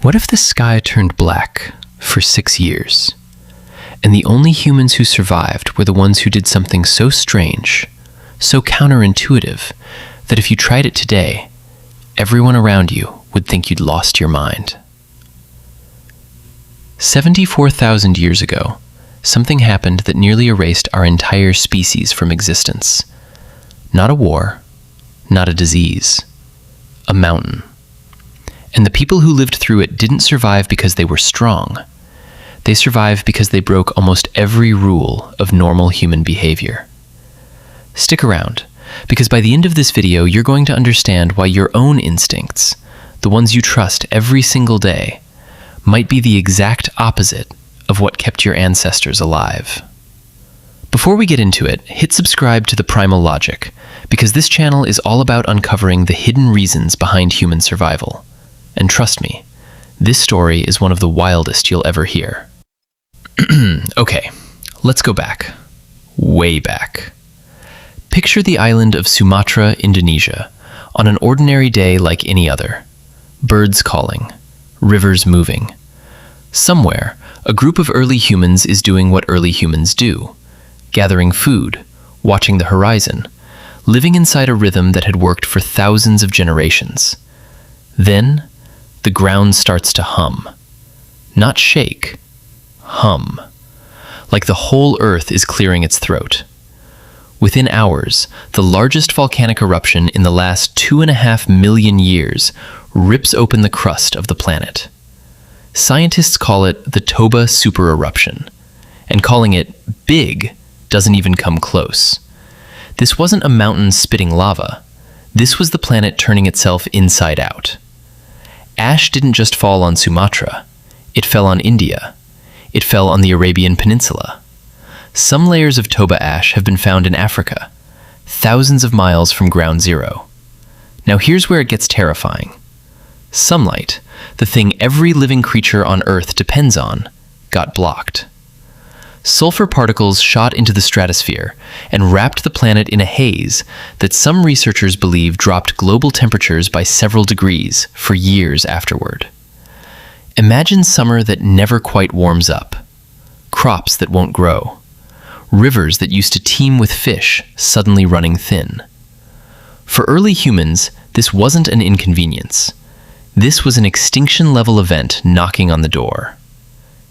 What if the sky turned black for 6 years, and the only humans who survived were the ones who did something so strange, so counterintuitive, that if you tried it today, everyone around you would think you'd lost your mind? 74,000 years ago, something happened that nearly erased our entire species from existence. Not a war, not a disease, a mountain. And the people who lived through it didn't survive because they were strong. They survived because they broke almost every rule of normal human behavior. Stick around, because by the end of this video, you're going to understand why your own instincts, the ones you trust every single day, might be the exact opposite of what kept your ancestors alive. Before we get into it, hit subscribe to the Primal Logic, because this channel is all about uncovering the hidden reasons behind human survival. And trust me, this story is one of the wildest you'll ever hear. Okay, let's go back. Way back. Picture the island of Sumatra, Indonesia, on an ordinary day like any other. Birds calling, rivers moving. Somewhere, a group of early humans is doing what early humans do, gathering food, watching the horizon, living inside a rhythm that had worked for thousands of generations. Then, the ground starts to hum. Not shake, hum. Like the whole earth is clearing its throat. Within hours, the largest volcanic eruption in the last 2.5 million years rips open the crust of the planet. Scientists call it the Toba Supereruption, and calling it big doesn't even come close. This wasn't a mountain spitting lava. This was the planet turning itself inside out. Ash didn't just fall on Sumatra. It fell on India. It fell on the Arabian Peninsula. Some layers of Toba ash have been found in Africa, thousands of miles from ground zero. Now here's where it gets terrifying. Sunlight, the thing every living creature on Earth depends on, got blocked. Sulfur particles shot into the stratosphere and wrapped the planet in a haze that some researchers believe dropped global temperatures by several degrees for years afterward. Imagine summer that never quite warms up, crops that won't grow, rivers that used to teem with fish suddenly running thin. For early humans, this wasn't an inconvenience. This was an extinction-level event knocking on the door.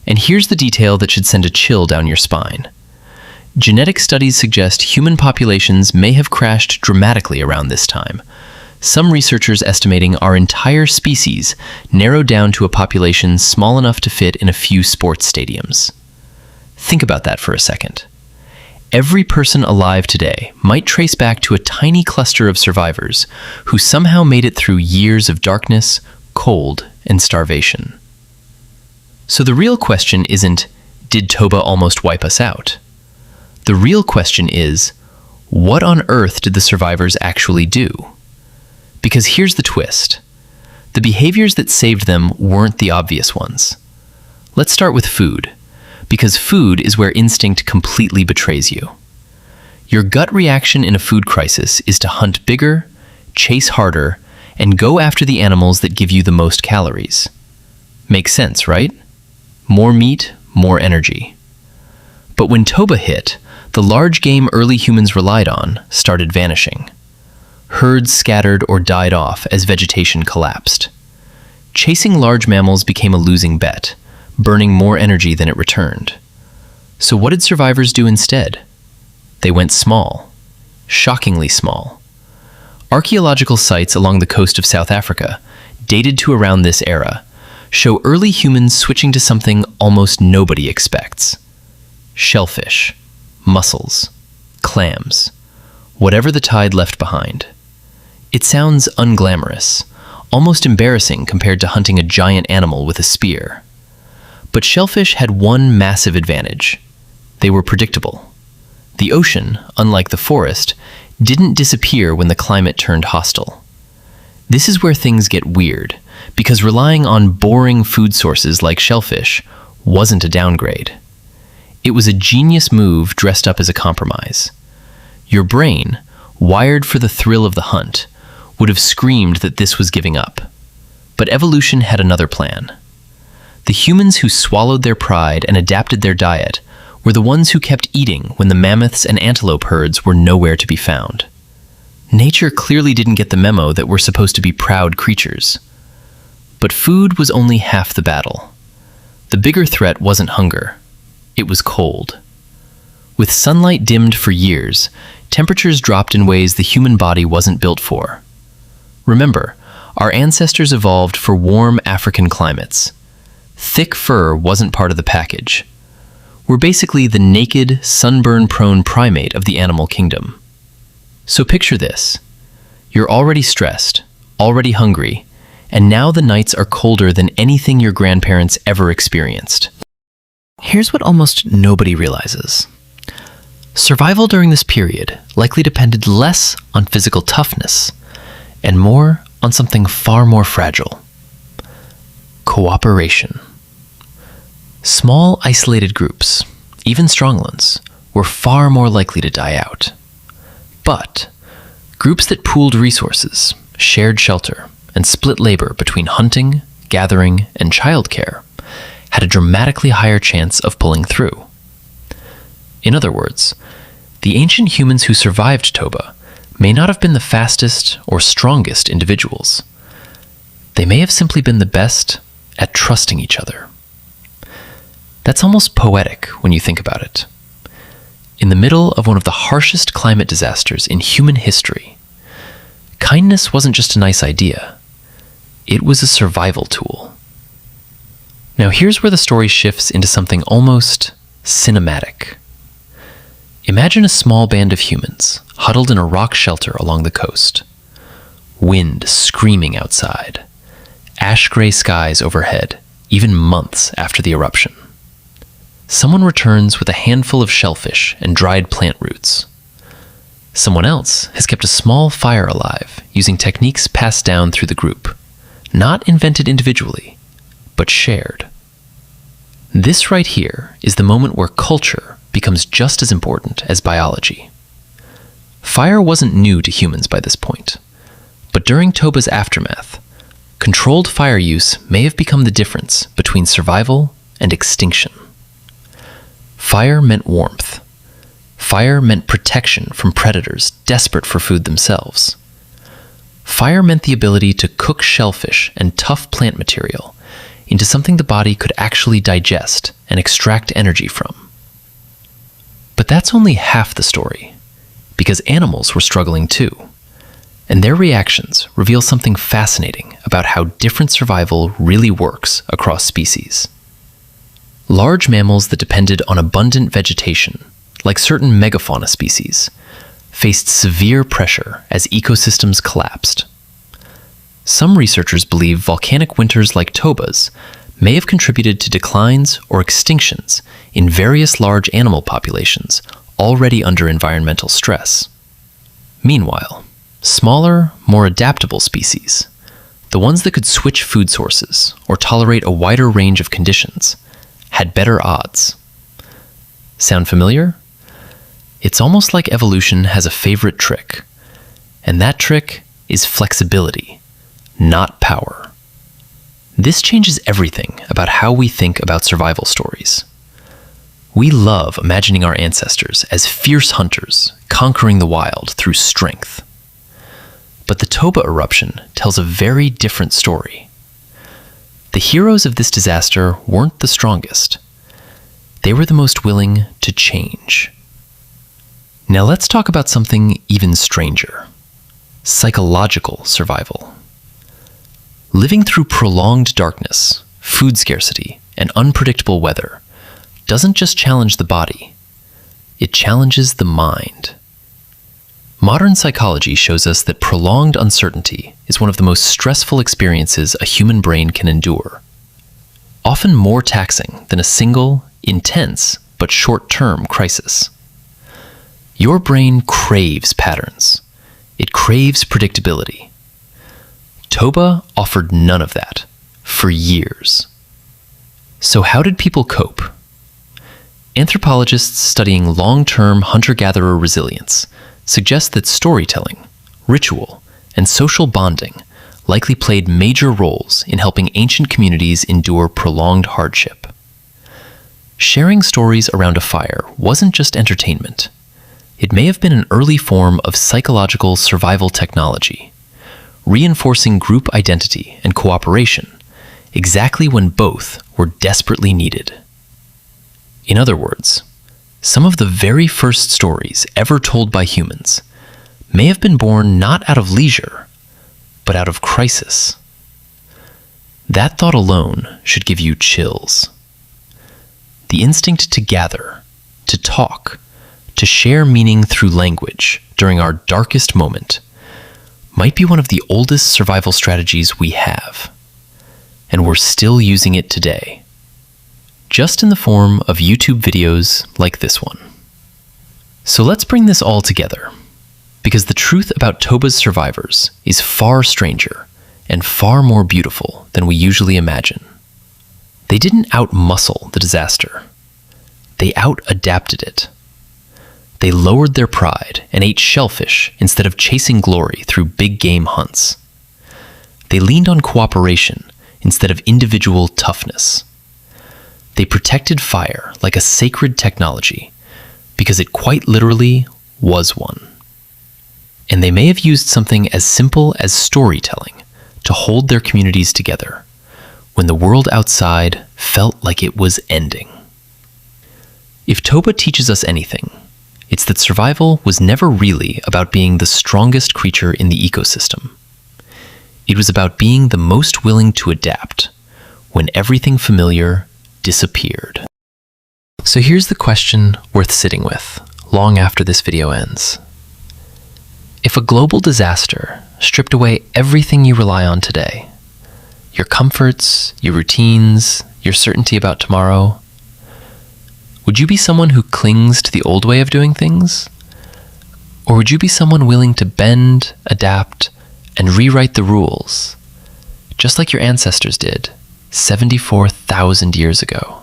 And here's the detail that should send a chill down your spine. Genetic studies suggest human populations may have crashed dramatically around this time. Some researchers estimating our entire species narrowed down to a population small enough to fit in a few sports stadiums. Think about that for a second. Every person alive today might trace back to a tiny cluster of survivors who somehow made it through years of darkness, cold, and starvation. So the real question isn't, did Toba almost wipe us out? The real question is, what on earth did the survivors actually do? Because here's the twist. The behaviors that saved them weren't the obvious ones. Let's start with food, because food is where instinct completely betrays you. Your gut reaction in a food crisis is to hunt bigger, chase harder, and go after the animals that give you the most calories. Makes sense, right? More meat, more energy. But when Toba hit, the large game early humans relied on started vanishing. Herds scattered or died off as vegetation collapsed. Chasing large mammals became a losing bet, burning more energy than it returned. So what did survivors do instead? They went small, shockingly small. Archaeological sites along the coast of South Africa, dated to around this era, show early humans switching to something almost nobody expects. Shellfish, mussels, clams, whatever the tide left behind. It sounds unglamorous, almost embarrassing compared to hunting a giant animal with a spear. But shellfish had one massive advantage. They were predictable. The ocean, unlike the forest, didn't disappear when the climate turned hostile. This is where things get weird, because relying on boring food sources like shellfish wasn't a downgrade. It was a genius move dressed up as a compromise. Your brain, wired for the thrill of the hunt, would have screamed that this was giving up. But evolution had another plan. The humans who swallowed their pride and adapted their diet were the ones who kept eating when the mammoths and antelope herds were nowhere to be found. Nature clearly didn't get the memo that we're supposed to be proud creatures. But food was only half the battle. The bigger threat wasn't hunger. It was cold. With sunlight dimmed for years, temperatures dropped in ways the human body wasn't built for. Remember, our ancestors evolved for warm African climates. Thick fur wasn't part of the package. We're basically the naked, sunburn-prone primate of the animal kingdom. So picture this. You're already stressed, already hungry, and now the nights are colder than anything your grandparents ever experienced. Here's what almost nobody realizes. Survival during this period likely depended less on physical toughness and more on something far more fragile. Cooperation. Small, isolated groups, even strong ones, were far more likely to die out. But groups that pooled resources, shared shelter, and split labor between hunting, gathering, and childcare had a dramatically higher chance of pulling through. In other words, the ancient humans who survived Toba may not have been the fastest or strongest individuals. They may have simply been the best at trusting each other. That's almost poetic when you think about it. In the middle of one of the harshest climate disasters in human history, kindness wasn't just a nice idea. It was a survival tool. Now here's where the story shifts into something almost cinematic. Imagine a small band of humans huddled in a rock shelter along the coast. Wind screaming outside. Ash-gray skies overhead, even months after the eruption. Someone returns with a handful of shellfish and dried plant roots. Someone else has kept a small fire alive using techniques passed down through the group, not invented individually, but shared. This right here is the moment where culture becomes just as important as biology. Fire wasn't new to humans by this point, but during Toba's aftermath, controlled fire use may have become the difference between survival and extinction. Fire meant warmth. Fire meant protection from predators desperate for food themselves. Fire meant the ability to cook shellfish and tough plant material into something the body could actually digest and extract energy from. But that's only half the story, because animals were struggling too, and their reactions reveal something fascinating about how different survival really works across species. Large mammals that depended on abundant vegetation, like certain megafauna species, faced severe pressure as ecosystems collapsed. Some researchers believe volcanic winters like Toba's may have contributed to declines or extinctions in various large animal populations already under environmental stress. Meanwhile, smaller, more adaptable species, the ones that could switch food sources or tolerate a wider range of conditions, had better odds. Sound familiar? It's almost like evolution has a favorite trick, and that trick is flexibility, not power. This changes everything about how we think about survival stories. We love imagining our ancestors as fierce hunters conquering the wild through strength. But the Toba eruption tells a very different story. The heroes of this disaster weren't the strongest. They were the most willing to change. Now let's talk about something even stranger: psychological survival. Living through prolonged darkness, food scarcity, and unpredictable weather doesn't just challenge the body, it challenges the mind. Modern psychology shows us that prolonged uncertainty is one of the most stressful experiences a human brain can endure, often more taxing than a single, intense, but short-term crisis. Your brain craves patterns. It craves predictability. Toba offered none of that for years. So how did people cope? Anthropologists studying long-term hunter-gatherer resilience suggest that storytelling, ritual, and social bonding likely played major roles in helping ancient communities endure prolonged hardship. Sharing stories around a fire wasn't just entertainment. It may have been an early form of psychological survival technology, reinforcing group identity and cooperation, exactly when both were desperately needed. In other words, some of the very first stories ever told by humans may have been born not out of leisure, but out of crisis. That thought alone should give you chills. The instinct to gather, to talk, to share meaning through language during our darkest moment might be one of the oldest survival strategies we have, and we're still using it today, just in the form of YouTube videos like this one. So let's bring this all together, because the truth about Toba's survivors is far stranger and far more beautiful than we usually imagine. They didn't out-muscle the disaster. They out-adapted it. They lowered their pride and ate shellfish instead of chasing glory through big game hunts. They leaned on cooperation instead of individual toughness. They protected fire like a sacred technology because it quite literally was one. And they may have used something as simple as storytelling to hold their communities together when the world outside felt like it was ending. If Toba teaches us anything, it's that survival was never really about being the strongest creature in the ecosystem. It was about being the most willing to adapt when everything familiar disappeared. So here's the question worth sitting with long after this video ends. If a global disaster stripped away everything you rely on today, your comforts, your routines, your certainty about tomorrow, would you be someone who clings to the old way of doing things? Or would you be someone willing to bend, adapt, and rewrite the rules, just like your ancestors did 74,000 years ago?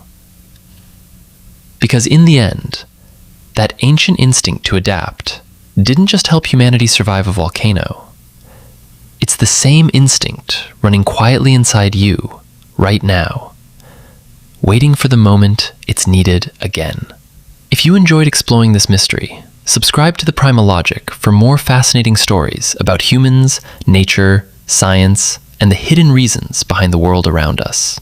Because in the end, that ancient instinct to adapt didn't just help humanity survive a volcano. It's the same instinct running quietly inside you right now, waiting for the moment it's needed again. If you enjoyed exploring this mystery, subscribe to the Primal Logic for more fascinating stories about humans, nature, science, and the hidden reasons behind the world around us.